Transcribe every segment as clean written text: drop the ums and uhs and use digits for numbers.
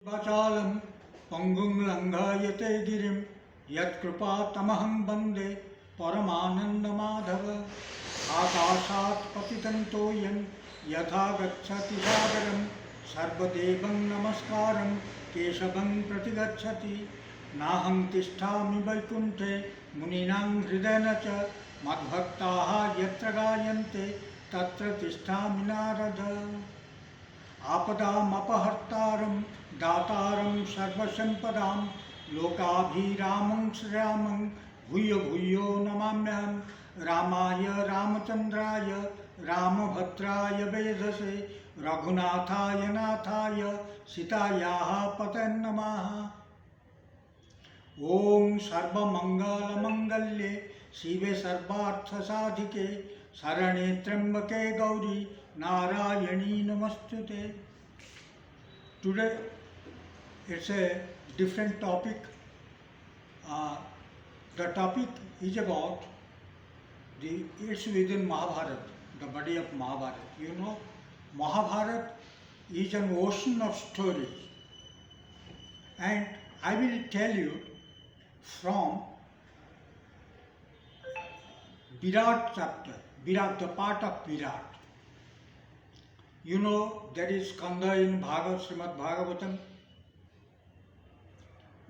वाचालं पंगुं लंघयते गिरिं यत्कृपातमहं वन्दे परमानन्दमाधव आकाशात् पतितं तोयं यथा गच्छति सागरं सर्वदेवं नमस्कारं केशवं प्रतिगच्छति नाहं तिष्ठामि वैकुण्ठे मुनीनां हृदयेन च मद्भक्ताः यत्र गायन्ते तत्र तिष्ठामि नारद आपदामपहर्तारं दातारं सर्वसम्पदां लोकाभिरामं श्रीरामं भूयो भूयो नमाम्यहं रामाय रामचन्द्राय रामभद्राय वेधसे रघुनाथाय नाथाय सीतायाः पतये नमः। ओं सर्वमंगलमंगल्ये शिवे सर्वार्थसाधिके शरणे त्र्यंबके गौरी नारायणी नमस्तुते। Today it's a different topic. The topic is about it's within Mahabharata, the body of Mahabharata. You know, Mahabharata is an ocean of stories, and I will tell you from Virat chapter, Virat, the part of Virat. You know, there is Skanda in Srimad Bhagavatam.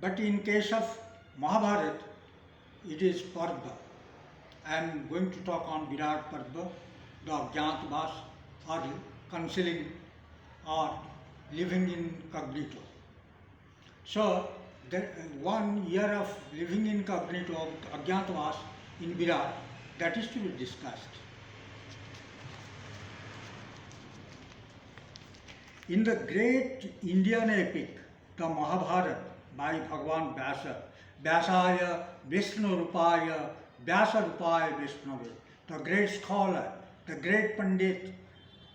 But in case of Mahabharata, it is Parva. I am going to talk on Virat Parva, the Ajnatavas, or concealing or living incognito. So, 1 year of living incognito of Ajnatavas in Virat, that is to be discussed. In the great Indian epic, the Mahabharata by Bhagavan Vyasa, Vyasaya Vishnu Rupaya, Vyasa Rupaya Vishnave, the great scholar, the great Pandit,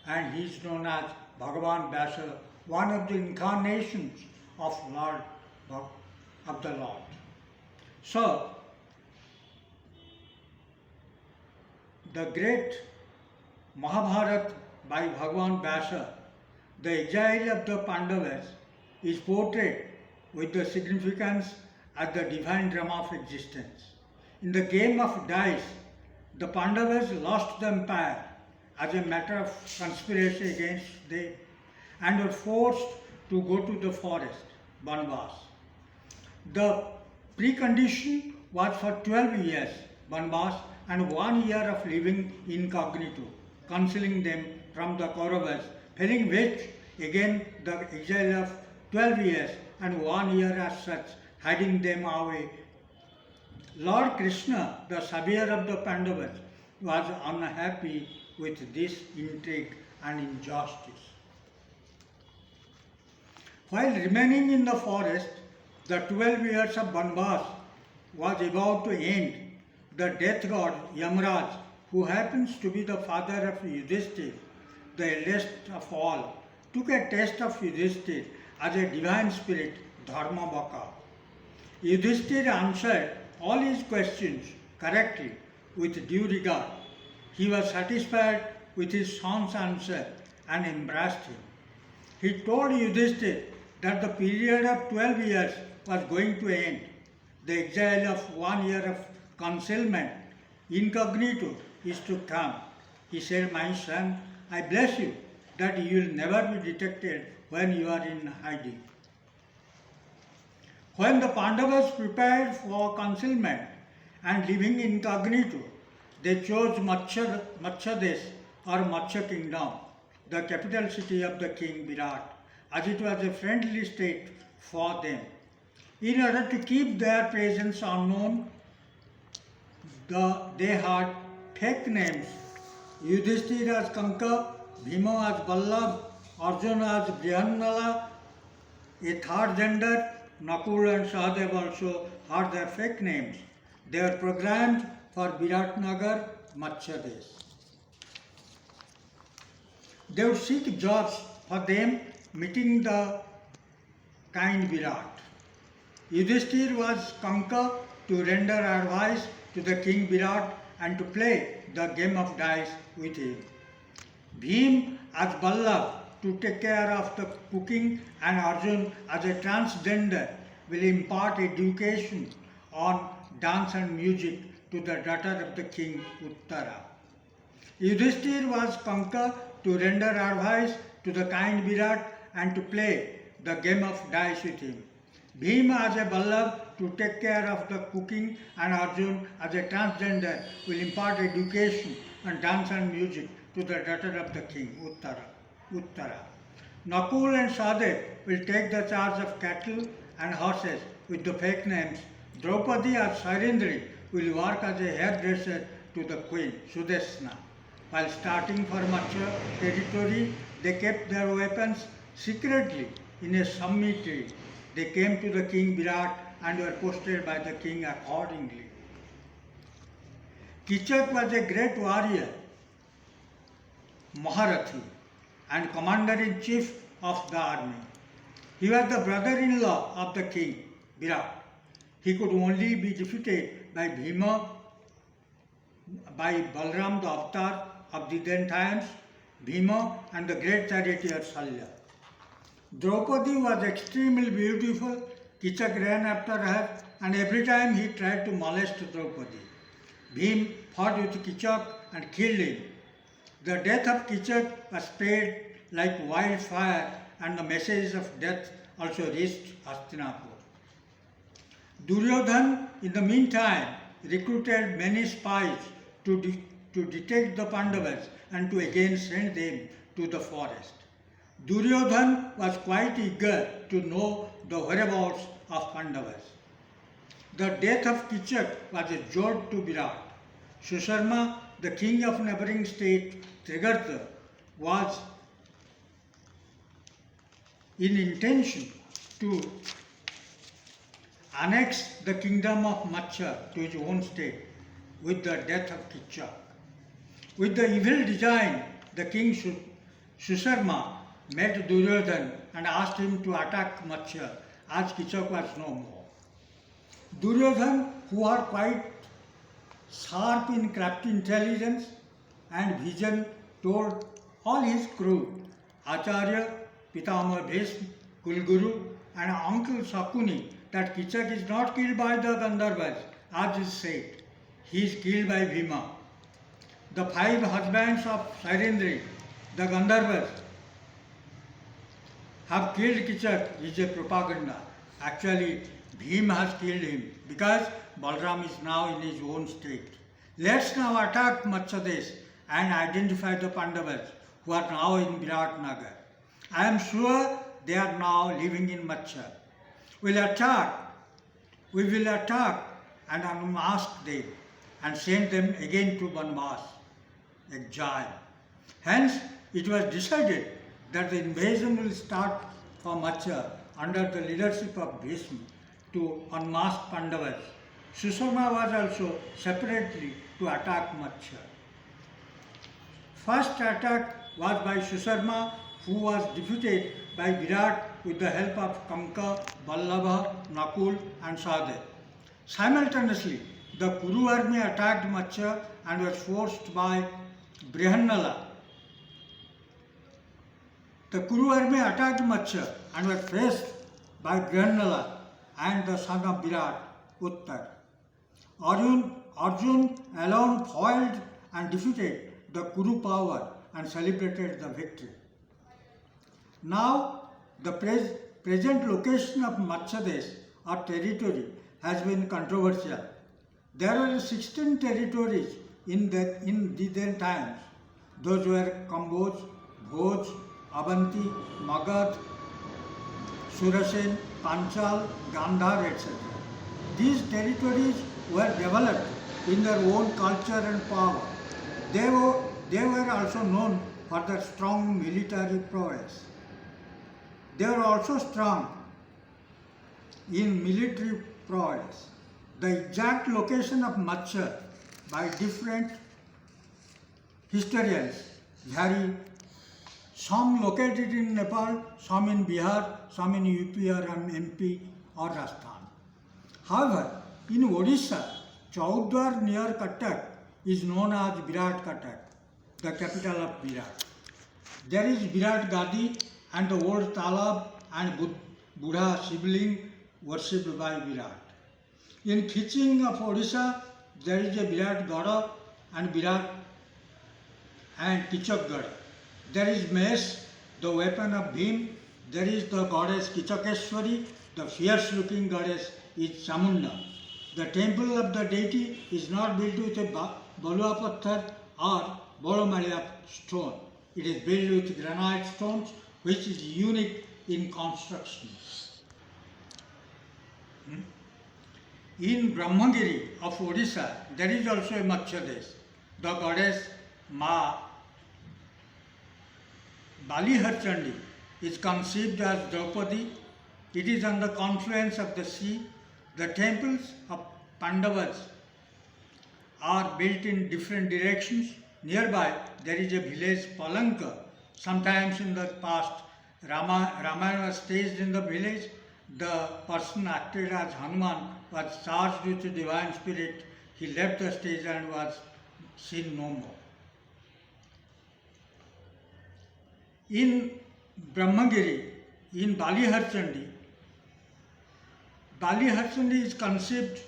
and he is known as Bhagavan Vyasa, one of the incarnations of the Lord. So, the great Mahabharata by Bhagavan Vyasa, the exile of the Pandavas, is portrayed with the significance as the divine drama of existence. In the game of dice, the Pandavas lost the empire as a matter of conspiracy against them and were forced to go to the forest, Vanvas. The precondition was for 12 years, Vanvas, and 1 year of living incognito, concealing them from the Kauravas, failing which, again the exile of 12 years and 1 year as such, hiding them away. Lord Krishna, the savior of the Pandavas, was unhappy with this intrigue and injustice. While remaining in the forest, the 12 years of Vanvas was about to end. The death god Yamraj, who happens to be the father of Yudhishthir, the eldest of all, took a test of Yudhishthir as a divine spirit, Dharmavaka. Yudhishthir answered all his questions correctly with due regard. He was satisfied with his son's answer and embraced him. He told Yudhishthir that the period of 12 years was going to end. The exile of 1 year of concealment, incognito, is to come. He said, "My son, I bless you that you will never be detected when you are in hiding." When the Pandavas prepared for concealment and living incognito, they chose Matsyadesh or Matsya Kingdom, the capital city of the king Virat, as it was a friendly state for them. In order to keep their presence unknown, they had fake names. Yudhishthira as Kanka, Bhima as Ballabh, Arjuna as Brihannala. A third gender, Nakul and Sahadev, also had their fake names. They were programmed for Viratnagar, Matsyadesh. They would seek jobs for them, meeting the kind Virat. Yudhishthir was Kanka to render advice to the king Virat and to play the game of dice with him. Bhim as Ballabh to take care of the cooking, and Arjun, as a transgender, will impart education on dance and music to the daughter of the king Uttara. Yudhishthir was conquered to render advice to the kind Virat and to play the game of dice with him. Bhima as a Ballab to take care of the cooking, and Arjun as a transgender will impart education on dance and music to the daughter of the king Uttara. Nakul and Sadev will take the charge of cattle and horses with the fake names. Draupadi as Sairindri will work as a hairdresser to the queen Sudeshna. While starting for Matsya territory, they kept their weapons secretly in a cemetery. They came to the king Virat and were posted by the king accordingly. Kichak was a great warrior, Maharathi, and commander-in-chief of the army. He was the brother-in-law of the king Virat. He could only be defeated by Bhima, by Balram the avatar of the then times, Bhima and the great charioteer Shalya. Draupadi was extremely beautiful. Kichak ran after her, and every time he tried to molest Draupadi. Bhim fought with Kichak and killed him. The death of Kichak was spread like wildfire, and the message of death also reached Hastinapur. Duryodhan, in the meantime, recruited many spies to detect the Pandavas and to again send them to the forest. Duryodhan was quite eager to know the whereabouts of Pandavas. The death of Kichak was a jolt to Virat. Susharma, the king of neighboring state Trigarta, was in intention to annex the kingdom of Matsya to his own state with the death of Kichak. With the evil design, the king Susharma met Duryodhan and asked him to attack Matsya as Kichak was no more. Duryodhan, who had quite sharp in crafty intelligence and vision, told all his crew, Acharya, Pitamah Bhisma, Kulguru and Uncle Shakuni, that Kichak is not killed by the Gandharvas, as is said. He is killed by Bhima. The 5 husbands of Sairindri, the Gandharvas, have killed Kichak is a propaganda. Actually, Bhima has killed him because Balram is now in his own state. Let's now attack Matsyadesh and identify the Pandavas who are now in Viratnagar. I am sure they are now living in Matsya. We will attack and unmask them and send them again to Banvas, exile. Hence, it was decided that the invasion will start from Matsya under the leadership of Bhisma to unmask Pandavas. Susharma was also separately to attack Matsya. First attack was by Susharma, who was defeated by Virat with the help of Kamka, Vallabha, Nakul and Sadev. Simultaneously, the Kuru army attacked Matsya and was forced by Brihannala. The Kuru army attacked Matsya and was faced by Brihannala and the son of Virat, Uttar. Arjun alone foiled and defeated the Kuru power and celebrated the victory. Now, the present location of Matsyadesh or territory has been controversial. There were 16 territories in the then times. Those were Kamboj, Bhoj, Avanti, Magad, Surasen, Panchal, Gandhar, etc. These territories were developed in their own culture and power. They were also known for their strong military prowess. They were also strong in military prowess. The exact location of Matsya by different historians vary. Some located in Nepal, some in Bihar, some in UP or MP or Rajasthan. However, in Odisha, Chaudwar near Cuttack is known as Virat Cuttack, the capital of Virat. There is Virat Gadi and the old Talab and Buddha Shivling worshipped by Virat. In Khiching of Odisha, there is a Virat Gada and Virat and Kichakgada. There is Mesh, the weapon of Bhim. There is the goddess Kichakeshwari, the fierce-looking goddess is Chamunda. The temple of the deity is not built with a Balua Patthar or Boromaliya stone. It is built with granite stones, which is unique in construction. In Brahmagiri of Odisha, there is also a Matsyadesh. The goddess Ma Baliharchandi is conceived as Draupadi. It is on the confluence of the sea. The temples of Pandavas are built in different directions. Nearby, there is a village Palanka. Sometimes in the past, Ramayana was staged in the village. The person acted as Hanuman was charged with the divine spirit. He left the stage and was seen no more. In Brahmagiri, in Baliharchandi is conceived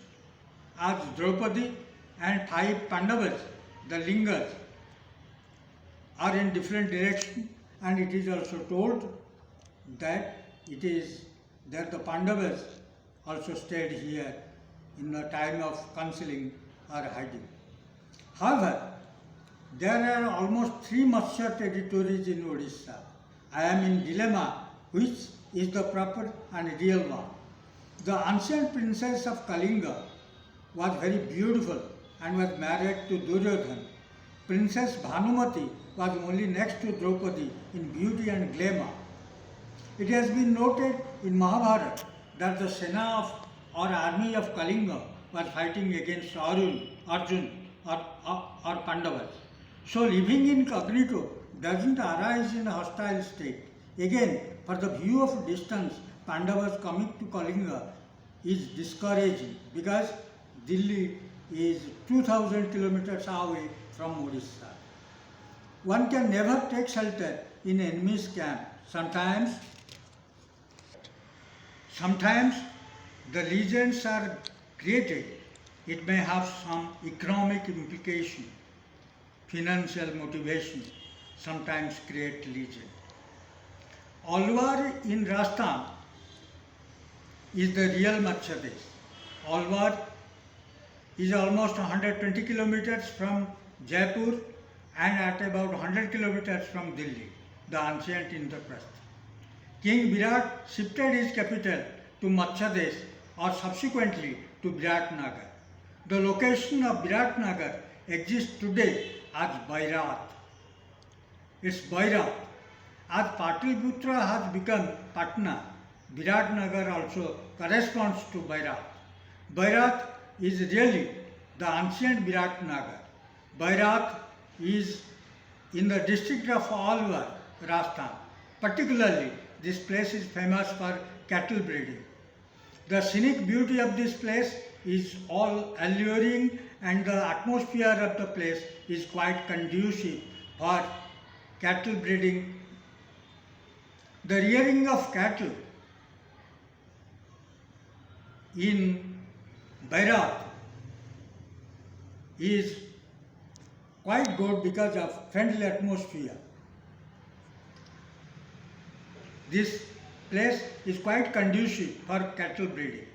as Draupadi and 5 Pandavas, the lingas, are in different directions, and it is also told that the Pandavas also stayed here in the time of concealing or hiding. However, there are almost 3 Matsya territories in Odisha. I am in dilemma which is the proper and real one. The ancient princess of Kalinga was very beautiful and was married to Duryodhana. Princess Bhanumati was only next to Draupadi in beauty and glamour. It has been noted in Mahabharata that the Sena or army of Kalinga was fighting against Arjun or Pandavas. So living incognito doesn't arise in a hostile state. Again, for the view of distance, Pandavas coming to Kalinga is discouraging because Delhi is 2000 kilometers away from Odisha. One can never take shelter in enemy's camp. Sometimes the legends are created. It may have some economic implication, financial motivation, sometimes create legend. Alwar in Rajasthan is the real Matsyadesh. Alwar is almost 120 kilometers from Jaipur and at about 100 kilometers from Delhi, the ancient Indraprastha. King Virat shifted his capital to Matsyadesh or subsequently to Viratnagar. The location of Viratnagar exists today as Bairat. It's Bairat. As Pataliputra has become Patna, Viratnagar also corresponds to Bairat. Bairat is really the ancient Viratnagar. Bairat is in the district of Alwar, Rajasthan. Particularly, this place is famous for cattle breeding. The scenic beauty of this place is all alluring and the atmosphere of the place is quite conducive for cattle breeding. The rearing of cattle in Bairat is quite good because of friendly atmosphere. This place is quite conducive for cattle breeding.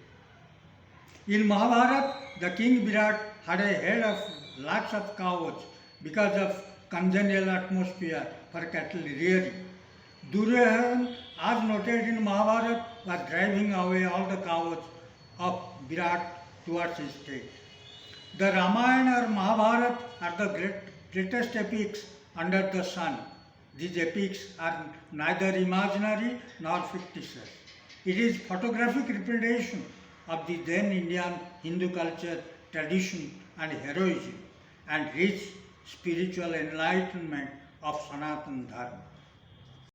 In Mahabharata, the king Virat had a herd of lots of cows because of congenial atmosphere for cattle rearing. Duryodhana, as noted in Mahabharata, was driving away all the cows of Virat towards his state. The Ramayana or Mahabharata are the greatest epics under the sun. These epics are neither imaginary nor fictitious. It is photographic representation of the then Indian Hindu culture, tradition and heroism and rich spiritual enlightenment of Sanatana Dharma.